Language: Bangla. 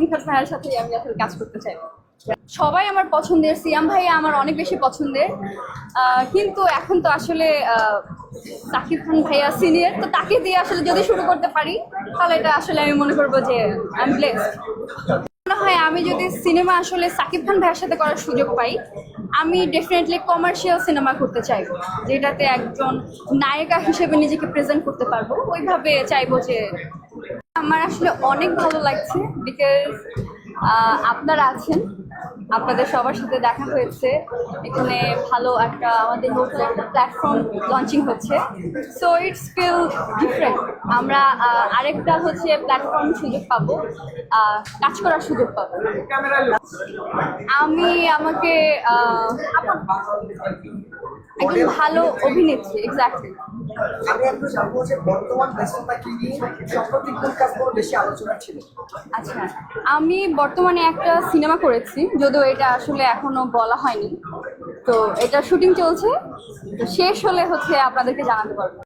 সাকিব খান ভাইয়ের সাথে আমি আসলে কাজ করতে চাই। সবাই আমার পছন্দের, সিয়াম ভাইয়া আমার অনেক বেশি পছন্দের, কিন্তু এখন তো আসলে সাকিব খান ভাইয়া সিনিয়র, তো তাকে দিয়ে আসলে যদি শুরু করতে পারি তাহলে এটা আসলে আমি মনে করবো যে আই এম ব্লেসড। মনে হয় আমি যদি সিনেমা আসলে সাকিব খান ভাইয়ের সাথে করার সুযোগ পাই, আমি ডেফিনেটলি কমার্শিয়াল সিনেমা করতে চাইবো, যেটাতে একজন নায়িকা হিসেবে নিজেকে প্রেজেন্ট করতে পারবো, ওইভাবে চাইবো যে। আমার আসলে অনেক ভালো লাগছে বিকজ আপনারা আছেন, আপনাদের সবার সাথে দেখা হয়েছে, এখানে ভালো একটা আমাদের নতুন একটা প্ল্যাটফর্ম লঞ্চিং হচ্ছে, সো ইটস ফিল ডিফারেন্ট। আমরা আরেকটা হচ্ছে প্ল্যাটফর্ম সুযোগ পাবো, কাজ করার সুযোগ পাবো। আমি আমাকে একজন ভালো অভিনেত্রী, এক্স্যাক্টলি। আমি একটু জানবো যে বর্তমান ব্যস্ততাকে নিয়ে সম্প্রতি কোন কাজগুলো বেশি আলোচনা ছিল? আচ্ছা, আমি বর্তমানে একটা সিনেমা করেছি, যদিও এটা আসলে এখনো বলা হয়নি, তো এটা শুটিং চলছে, তো শেষ হলে হচ্ছে আপনাদেরকে জানাতে পারবো।